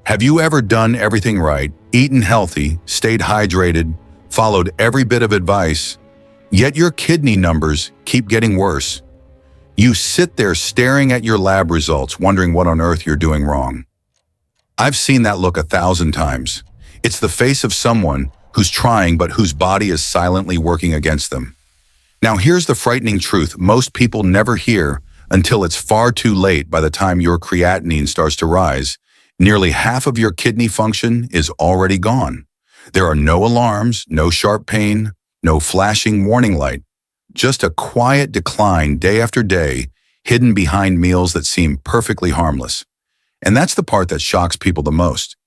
Have you ever done everything right, eaten healthy, stayed hydrated, followed every bit of advice, yet your kidney numbers keep getting worse? You sit there staring at your lab results, wondering what on earth you're doing wrong. I've seen that look 1,000 times. It's the face of someone who's trying but whose body is silently working against them. Now here's the frightening truth most people never hear until it's far too late. By the time your creatinine starts to rise, nearly half of your kidney function is already gone. There are no alarms, no sharp pain, no flashing warning light. Just a quiet decline day after day, hidden behind meals that seem perfectly harmless. And that's the part that shocks people the most.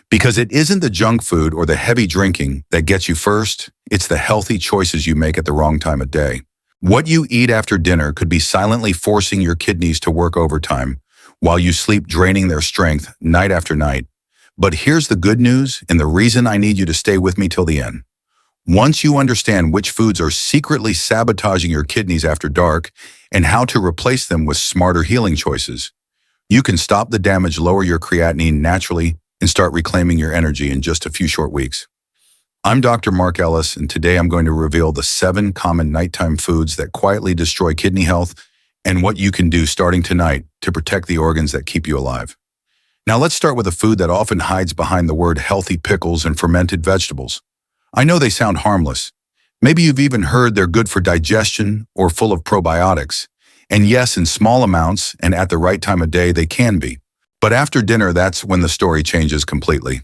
Because it isn't the junk food or the heavy drinking that gets you first, it's the healthy choices you make at the wrong time of day. What you eat after dinner could be silently forcing your kidneys to work overtime while you sleep, draining their strength night after night. But here's the good news, and the reason I need you to stay with me till the end. Once you understand which foods are secretly sabotaging your kidneys after dark and how to replace them with smarter healing choices, you can stop the damage, lower your creatinine naturally, and start reclaiming your energy in just a few short weeks. I'm Dr. Mark Ellis, and today I'm going to reveal the 7 common nighttime foods that quietly destroy kidney health and what you can do starting tonight to protect the organs that keep you alive. Now let's start with a food that often hides behind the word healthy: pickles and fermented vegetables. I know they sound harmless. Maybe you've even heard they're good for digestion or full of probiotics. And yes, in small amounts and at the right time of day, they can be. But after dinner, that's when the story changes completely.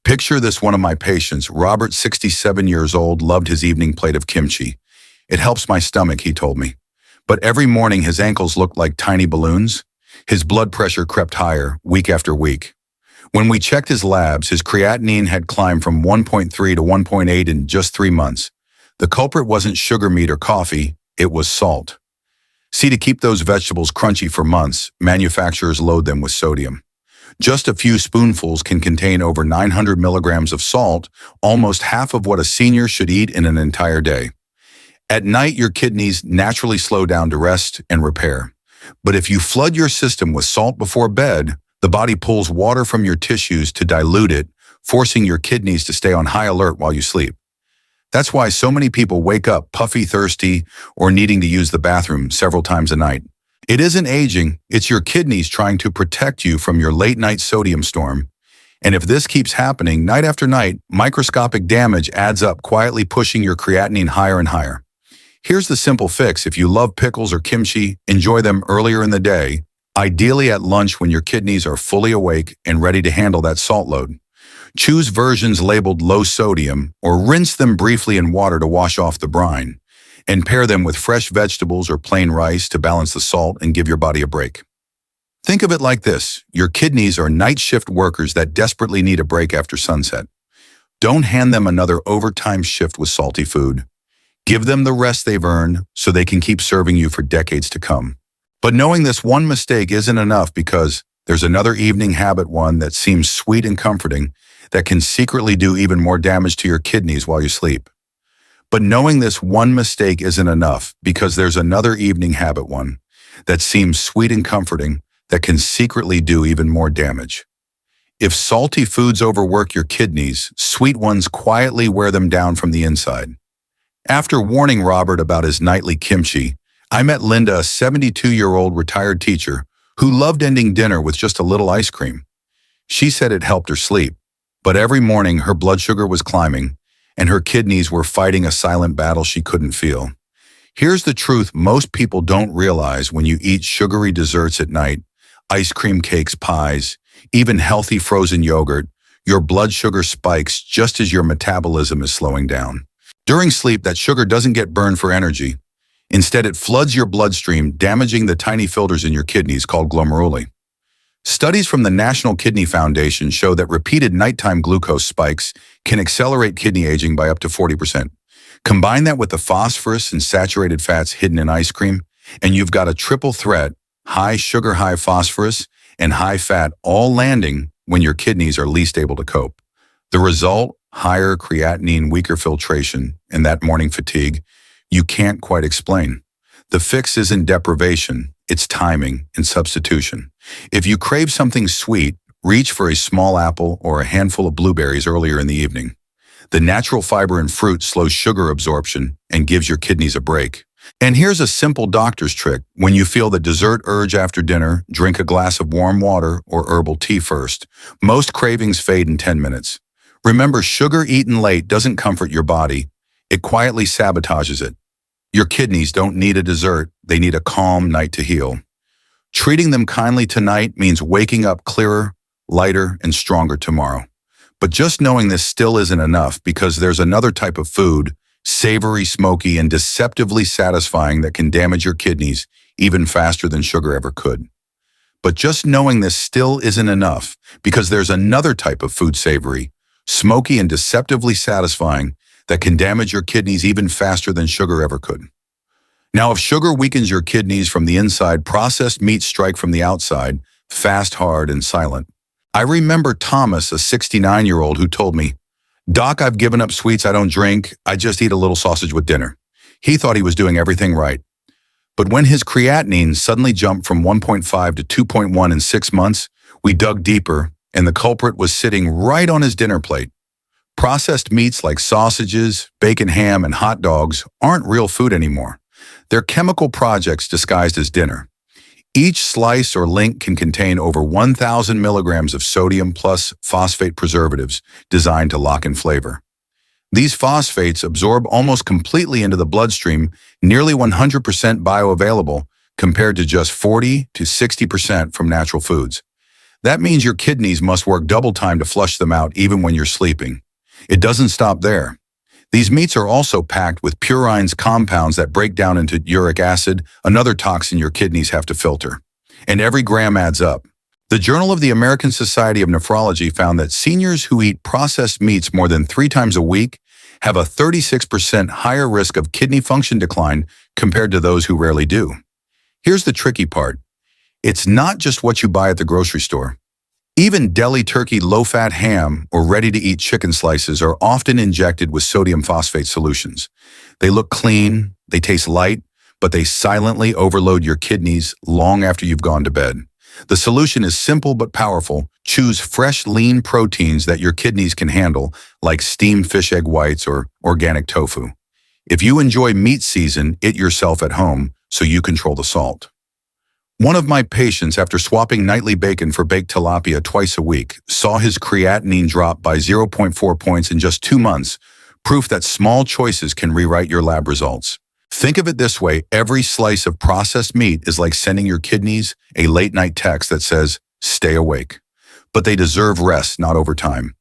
Picture this: one of my patients, Robert, 67 years old, loved his evening plate of kimchi. It helps my stomach, he told me. But every morning his ankles looked like tiny balloons. His blood pressure crept higher week after week. When we checked his labs, his creatinine had climbed from 1.3 to 1.8 in just 3 months. The culprit wasn't sugar, meat, or coffee, it was salt. See, to keep those vegetables crunchy for months, manufacturers load them with sodium. Just a few spoonfuls can contain over 900 milligrams of salt, almost half of what a senior should eat in an entire day. At night, your kidneys naturally slow down to rest and repair. But if you flood your system with salt before bed, the body pulls water from your tissues to dilute it, forcing your kidneys to stay on high alert while you sleep. That's why so many people wake up puffy, thirsty, or needing to use the bathroom several times a night. It isn't aging, it's your kidneys trying to protect you from your late-night sodium storm. And if this keeps happening night after night, microscopic damage adds up, quietly pushing your creatinine higher and higher. Here's the simple fix: if you love pickles or kimchi, enjoy them earlier in the day, ideally at lunch when your kidneys are fully awake and ready to handle that salt load. Choose versions labeled low sodium, or rinse them briefly in water to wash off the brine, and pair them with fresh vegetables or plain rice to balance the salt and give your body a break. Think of it like this: your kidneys are night shift workers that desperately need a break after sunset. Don't hand them another overtime shift with salty food. Give them the rest they've earned so they can keep serving you for decades to come. But knowing this one mistake isn't enough, because there's another evening habit, one that seems sweet and comforting, that can secretly do even more damage to your kidneys while you sleep. But knowing this one mistake isn't enough, because there's another evening habit, one that seems sweet and comforting, that can secretly do even more damage. If salty foods overwork your kidneys, sweet ones quietly wear them down from the inside. After warning Robert about his nightly kimchi, I met Linda, a 72-year-old retired teacher who loved ending dinner with just a little ice cream. She said it helped her sleep, but every morning her blood sugar was climbing and her kidneys were fighting a silent battle she couldn't feel. Here's the truth most people don't realize: when you eat sugary desserts at night, ice cream, cakes, pies, even healthy frozen yogurt, your blood sugar spikes just as your metabolism is slowing down. During sleep, that sugar doesn't get burned for energy. Instead, it floods your bloodstream, damaging the tiny filters in your kidneys called glomeruli. Studies from the National Kidney Foundation show that repeated nighttime glucose spikes can accelerate kidney aging by up to 40%. Combine that with the phosphorus and saturated fats hidden in ice cream, and you've got a triple threat: high sugar, high phosphorus, and high fat, all landing when your kidneys are least able to cope. The result: higher creatinine, weaker filtration, and that morning fatigue you can't quite explain. The fix isn't deprivation, it's timing and substitution. If you crave something sweet, reach for a small apple or a handful of blueberries earlier in the evening. The natural fiber in fruit slows sugar absorption and gives your kidneys a break. And here's a simple doctor's trick. When you feel the dessert urge after dinner, drink a glass of warm water or herbal tea first. Most cravings fade in 10 minutes. Remember, sugar eaten late doesn't comfort your body. It quietly sabotages it. Your kidneys don't need a dessert. They need a calm night to heal. Treating them kindly tonight means waking up clearer, lighter, and stronger tomorrow. But just knowing this still isn't enough, because there's another type of food, savory, smoky, and deceptively satisfying, that can damage your kidneys even faster than sugar ever could. But just knowing this still isn't enough, because there's another type of food, savory, smoky, and deceptively satisfying, that can damage your kidneys even faster than sugar ever could. Now, if sugar weakens your kidneys from the inside, processed meats strike from the outside, fast, hard, and silent. I remember Thomas, a 69-year-old, who told me, "Doc, I've given up sweets. I don't drink. I just eat a little sausage with dinner." He thought he was doing everything right. But when his creatinine suddenly jumped from 1.5 to 2.1 in 6 months, we dug deeper, and the culprit was sitting right on his dinner plate. Processed meats like sausages, bacon, ham, and hot dogs aren't real food anymore. They're chemical projects disguised as dinner. Each slice or link can contain over 1,000 milligrams of sodium plus phosphate preservatives designed to lock in flavor. These phosphates absorb almost completely into the bloodstream, nearly 100% bioavailable, compared to just 40 to 60% from natural foods. That means your kidneys must work double time to flush them out even when you're sleeping. It doesn't stop there. These meats are also packed with purines, compounds that break down into uric acid, another toxin your kidneys have to filter. And every gram adds up. The Journal of the American Society of Nephrology found that seniors who eat processed meats more than 3 times a week have a 36% higher risk of kidney function decline compared to those who rarely do. Here's the tricky part. It's not just what you buy at the grocery store. Even deli turkey low-fat ham or ready-to-eat chicken slices are often injected with sodium phosphate solutions. They look clean, they taste light, but they silently overload your kidneys long after you've gone to bed. The solution is simple but powerful. Choose fresh, lean proteins that your kidneys can handle, like steamed fish egg whites or organic tofu. If you enjoy meat season, eat yourself at home so you control the salt. One of my patients, after swapping nightly bacon for baked tilapia twice a week, saw his creatinine drop by 0.4 points in just 2 months, proof that small choices can rewrite your lab results. Think of it this way: every slice of processed meat is like sending your kidneys a late-night text that says, "Stay awake." But they deserve rest, not overtime.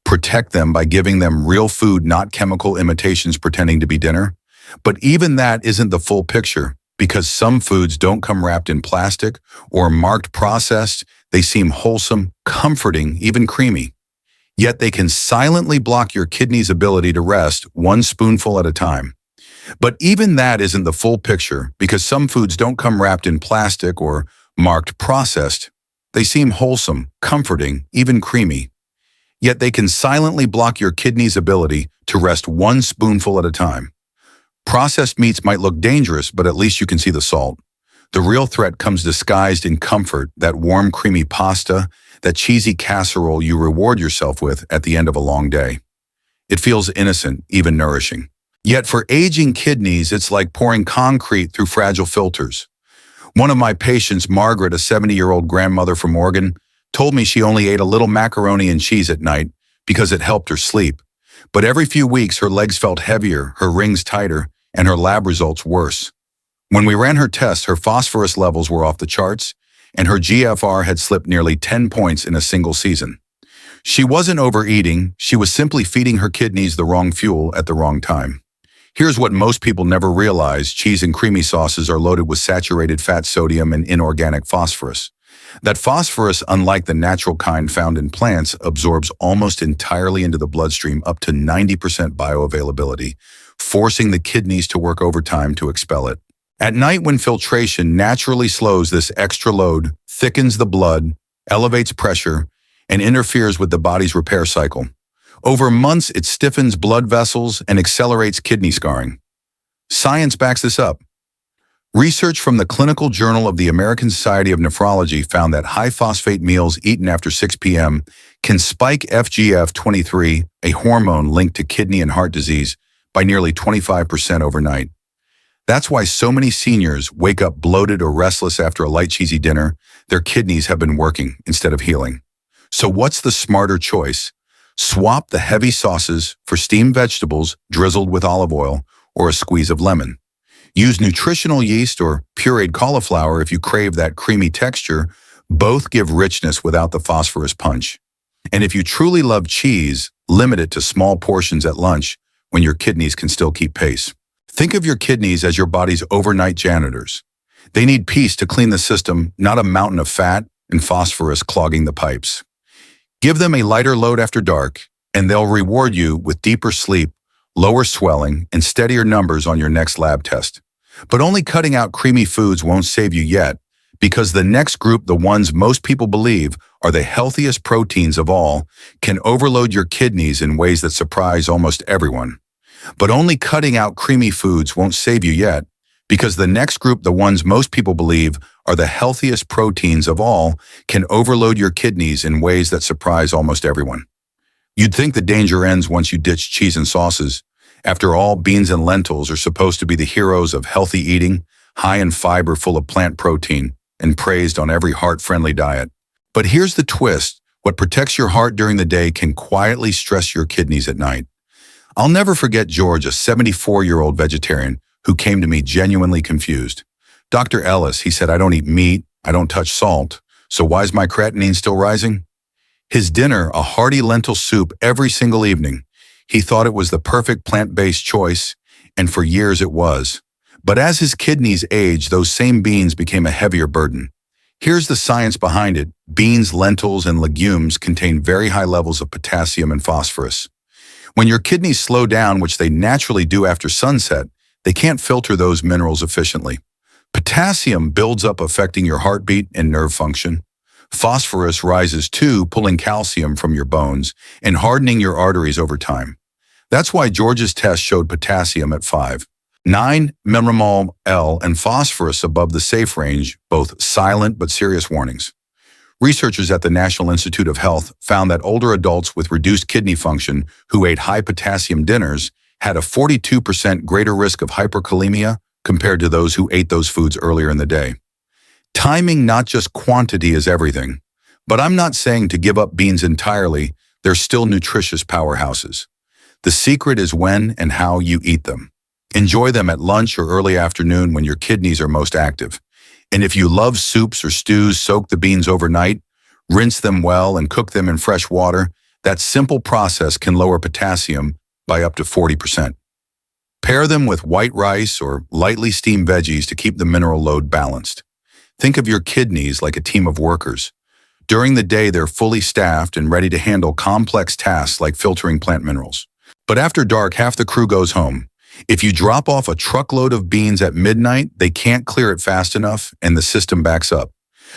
Protect them by giving them real food, not chemical imitations pretending to be dinner. But even that isn't the full picture. Because some foods don't come wrapped in plastic or marked processed, they seem wholesome, comforting, even creamy. Yet they can silently block your kidney's ability to rest, one spoonful at a time. But even that isn't the full picture, because some foods don't come wrapped in plastic or marked processed. They seem wholesome, comforting, even creamy. Yet they can silently block your kidney's ability to rest, one spoonful at a time. Processed meats might look dangerous, but at least you can see the salt. The real threat comes disguised in comfort, that warm, creamy pasta, that cheesy casserole you reward yourself with at the end of a long day. It feels innocent, even nourishing. Yet for aging kidneys, it's like pouring concrete through fragile filters. One of my patients, Margaret, a 70-year-old grandmother from Oregon, told me she only ate a little macaroni and cheese at night because it helped her sleep. But every few weeks, her legs felt heavier, her rings tighter, and her lab results worse. When we ran her tests, her phosphorus levels were off the charts, and her GFR had slipped nearly 10 points in a single season. She wasn't overeating, she was simply feeding her kidneys the wrong fuel at the wrong time. Here's what most people never realize: cheese and creamy sauces are loaded with saturated fat, sodium, and inorganic phosphorus. That phosphorus, unlike the natural kind found in plants, absorbs almost entirely into the bloodstream, up to 90% bioavailability, forcing the kidneys to work overtime to expel it. At night, when filtration naturally slows this extra load, thickens the blood, elevates pressure, and interferes with the body's repair cycle. Over months, it stiffens blood vessels and accelerates kidney scarring. Science backs this up. Research from the Clinical Journal of the American Society of Nephrology found that high-phosphate meals eaten after 6 p.m. can spike FGF-23, a hormone linked to kidney and heart disease, by nearly 25% overnight. That's why so many seniors wake up bloated or restless after a light cheesy dinner. Their kidneys have been working instead of healing. So what's the smarter choice? Swap the heavy sauces for steamed vegetables drizzled with olive oil or a squeeze of lemon. Use nutritional yeast or pureed cauliflower if you crave that creamy texture. Both give richness without the phosphorus punch. And if you truly love cheese, limit it to small portions at lunch when your kidneys can still keep pace. Think of your kidneys as your body's overnight janitors. They need peace to clean the system, not a mountain of fat and phosphorus clogging the pipes. Give them a lighter load after dark, and they'll reward you with deeper sleep, lower swelling, and steadier numbers on your next lab test. But only cutting out creamy foods won't save you yet, because the next group, the ones most people believe are the healthiest proteins of all, can overload your kidneys in ways that surprise almost everyone. But only cutting out creamy foods won't save you yet, because the next group, the ones most people believe are the healthiest proteins of all, can overload your kidneys in ways that surprise almost everyone. You'd think the danger ends once you ditch cheese and sauces. After all, beans and lentils are supposed to be the heroes of healthy eating, high in fiber, full of plant protein, and praised on every heart-friendly diet. But here's the twist. What protects your heart during the day can quietly stress your kidneys at night. I'll never forget George, a 74-year-old vegetarian, who came to me genuinely confused. Dr. Ellis, he said, I don't eat meat, I don't touch salt, so why is my creatinine still rising? His dinner, a hearty lentil soup every single evening. He thought it was the perfect plant-based choice, and for years it was. But as his kidneys aged, those same beans became a heavier burden. Here's the science behind it. Beans, lentils, and legumes contain very high levels of potassium and phosphorus. When your kidneys slow down, which they naturally do after sunset, they can't filter those minerals efficiently. Potassium builds up, affecting your heartbeat and nerve function. Phosphorus rises too, pulling calcium from your bones and hardening your arteries over time. That's why George's test showed potassium at 5.9 millimole L and phosphorus above the safe range, both silent but serious warnings. Researchers at the National Institute of Health found that older adults with reduced kidney function who ate high potassium dinners had a 42% greater risk of hyperkalemia compared to those who ate those foods earlier in the day. Timing, not just quantity, is everything. But I'm not saying to give up beans entirely. They're still nutritious powerhouses. The secret is when and how you eat them. Enjoy them at lunch or early afternoon when your kidneys are most active. And if you love soups or stews, soak the beans overnight, rinse them well, and cook them in fresh water. That simple process can lower potassium by up to 40%. Pair them with white rice or lightly steamed veggies to keep the mineral load balanced. Think of your kidneys like a team of workers. During the day, they're fully staffed and ready to handle complex tasks like filtering plant minerals. But after dark, half the crew goes home. If you drop off a truckload of beans at midnight, they can't clear it fast enough and the system backs up.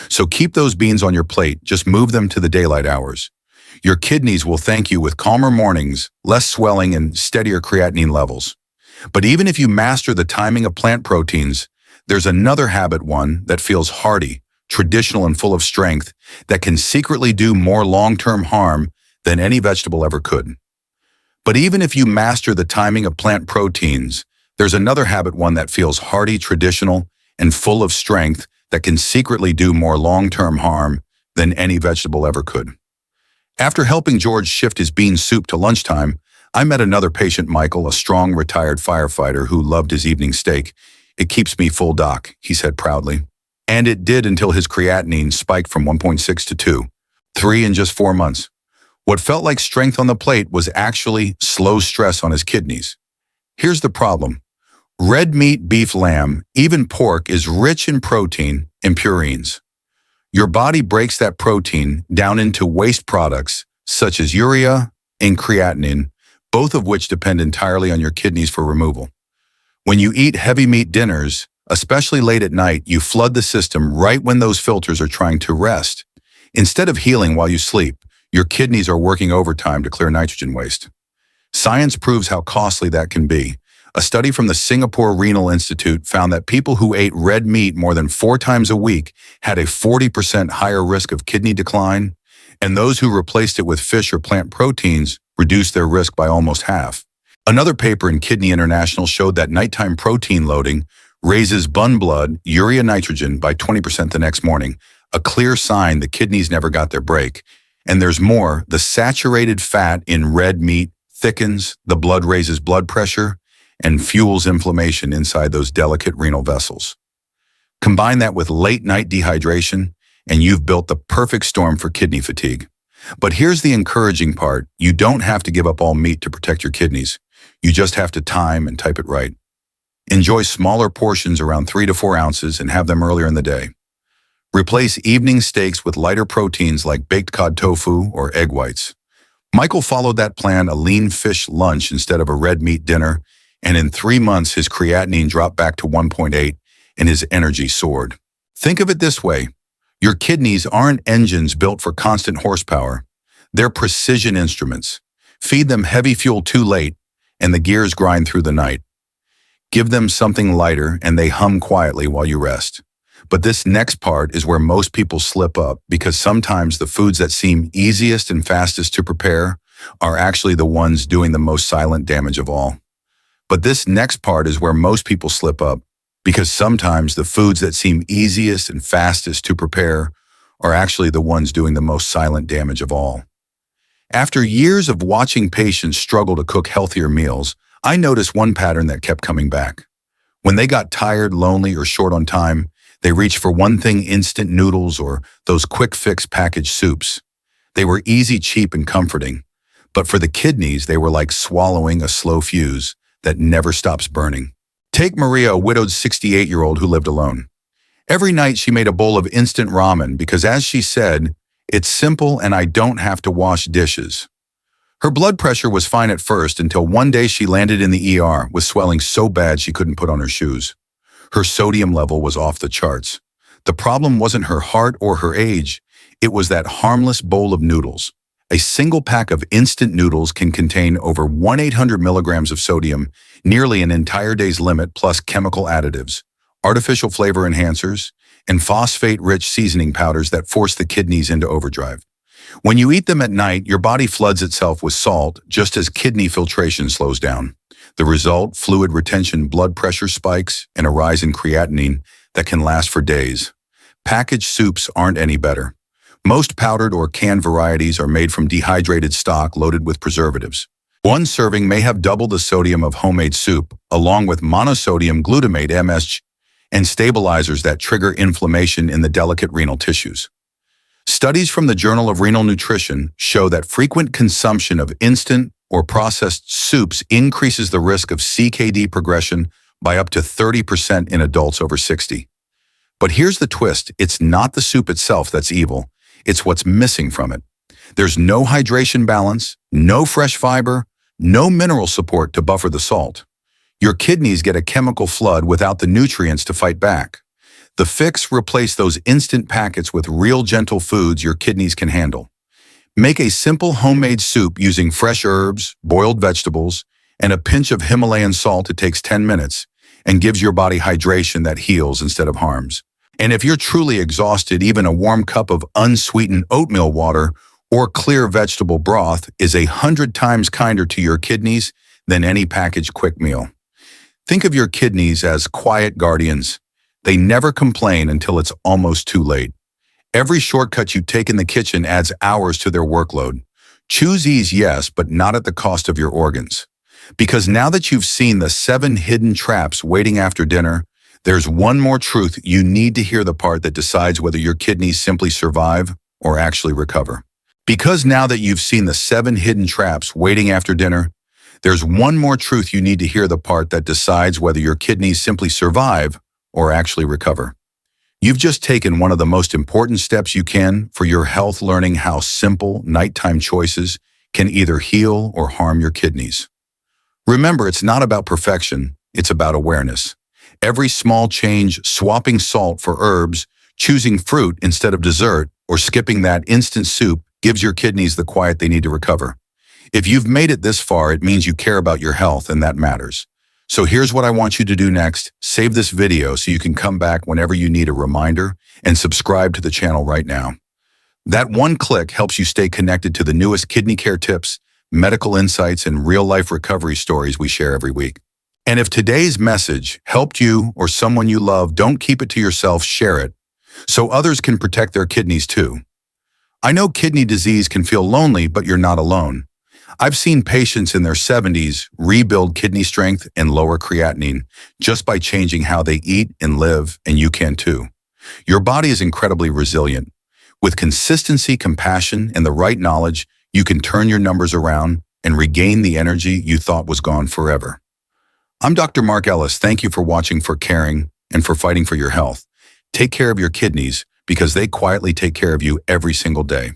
So keep those beans on your plate, just move them to the daylight hours. Your kidneys will thank you with calmer mornings, less swelling, and steadier creatinine levels. But even if you master the timing of plant proteins, there's another habit, one that feels hearty, traditional, and full of strength, that can secretly do more long-term harm than any vegetable ever could. But even if you master the timing of plant proteins, there's another habit, one that feels hearty, traditional, and full of strength, that can secretly do more long-term harm than any vegetable ever could. After helping George shift his bean soup to lunchtime, I met another patient, Michael, a strong retired firefighter who loved his evening steak. It keeps me full, doc, he said proudly. And it did, until his creatinine spiked from 1.6 to 2.3 in just 4 months. What felt like strength on the plate was actually slow stress on his kidneys. Here's the problem. Red meat, beef, lamb, even pork is rich in protein and purines. Your body breaks that protein down into waste products such as urea and creatinine, both of which depend entirely on your kidneys for removal. When you eat heavy meat dinners, especially late at night, you flood the system right when those filters are trying to rest. Instead of healing while you sleep, your kidneys are working overtime to clear nitrogen waste. Science proves how costly that can be. A study from the Singapore Renal Institute found that people who ate red meat more than 4 times a week had a 40% higher risk of kidney decline, and those who replaced it with fish or plant proteins reduced their risk by almost half. Another paper in Kidney International showed that nighttime protein loading raises bun blood urea nitrogen by 20% the next morning, a clear sign the kidneys never got their break. And there's more, the saturated fat in red meat thickens, the blood raises blood pressure, and fuels inflammation inside those delicate renal vessels. Combine that with late-night dehydration, and you've built the perfect storm for kidney fatigue. But here's the encouraging part. You don't have to give up all meat to protect your kidneys. You just have to time and type it right. Enjoy smaller portions around 3 to 4 ounces and have them earlier in the day. Replace evening steaks with lighter proteins like baked cod tofu or egg whites. Michael followed that plan, a lean fish lunch instead of a red meat dinner, and in 3 months his creatinine dropped back to 1.8 and his energy soared. Think of it this way. Your kidneys aren't engines built for constant horsepower. They're precision instruments. Feed them heavy fuel too late, and the gears grind through the night. Give them something lighter, and they hum quietly while you rest. But this next part is where most people slip up, because sometimes the foods that seem easiest and fastest to prepare are actually the ones doing the most silent damage of all. But this next part is where most people slip up, because sometimes the foods that seem easiest and fastest to prepare are actually the ones doing the most silent damage of all. After years of watching patients struggle to cook healthier meals, I noticed one pattern that kept coming back. When they got tired, lonely, or short on time, they reached for one thing: instant noodles or those quick-fix packaged soups. They were easy, cheap, and comforting. But for the kidneys, they were like swallowing a slow fuse that never stops burning. Take Maria, a widowed 68-year-old who lived alone. Every night she made a bowl of instant ramen because, as she said, "It's simple and I don't have to wash dishes." Her blood pressure was fine at first until one day she landed in the ER with swelling so bad she couldn't put on her shoes. Her sodium level was off the charts. The problem wasn't her heart or her age. It was that harmless bowl of noodles. A single pack of instant noodles can contain over 1,800 milligrams of sodium, nearly an entire day's limit, plus chemical additives, artificial flavor enhancers, and phosphate-rich seasoning powders that force the kidneys into overdrive. When you eat them at night, your body floods itself with salt just as kidney filtration slows down. The result: fluid retention, blood pressure spikes, and a rise in creatinine that can last for days. Packaged soups aren't any better. Most powdered or canned varieties are made from dehydrated stock loaded with preservatives. One serving may have double the sodium of homemade soup, along with monosodium glutamate (MSG) and stabilizers that trigger inflammation in the delicate renal tissues. Studies from the Journal of Renal Nutrition show that frequent consumption of instant or processed soups increases the risk of CKD progression by up to 30% in adults over 60. But here's the twist: it's not the soup itself that's evil. It's what's missing from it. There's no hydration balance, no fresh fiber, no mineral support to buffer the salt. Your kidneys get a chemical flood without the nutrients to fight back. The fix: replace those instant packets with real gentle foods your kidneys can handle. Make a simple homemade soup using fresh herbs, boiled vegetables, and a pinch of Himalayan salt. It takes 10 minutes and gives your body hydration that heals instead of harms. And if you're truly exhausted, even a warm cup of unsweetened oatmeal water or clear vegetable broth is 100 times kinder to your kidneys than any packaged quick meal. Think of your kidneys as quiet guardians. They never complain until it's almost too late. Every shortcut you take in the kitchen adds hours to their workload. Choose ease, yes, but not at the cost of your organs. Because now that you've seen the 7 hidden traps waiting after dinner, there's one more truth you need to hear, the part that decides whether your kidneys simply survive or actually recover. Because now that you've seen the 7 hidden traps waiting after dinner, there's one more truth you need to hear, the part that decides whether your kidneys simply survive or actually recover. You've just taken one of the most important steps you can for your health, learning how simple nighttime choices can either heal or harm your kidneys. Remember, it's not about perfection, it's about awareness. Every small change, swapping salt for herbs, choosing fruit instead of dessert, or skipping that instant soup, gives your kidneys the quiet they need to recover. If you've made it this far, it means you care about your health, and that matters. So here's what I want you to do next. Save this video so you can come back whenever you need a reminder and subscribe to the channel right now. That one click helps you stay connected to the newest kidney care tips, medical insights, and real-life recovery stories we share every week. And if today's message helped you or someone you love, don't keep it to yourself, share it, so others can protect their kidneys too. I know kidney disease can feel lonely, but you're not alone. I've seen patients in their 70s rebuild kidney strength and lower creatinine just by changing how they eat and live, and you can too. Your body is incredibly resilient. With consistency, compassion, and the right knowledge, you can turn your numbers around and regain the energy you thought was gone forever. I'm Dr. Mark Ellis. Thank you for watching, for caring, and for fighting for your health. Take care of your kidneys because they quietly take care of you every single day.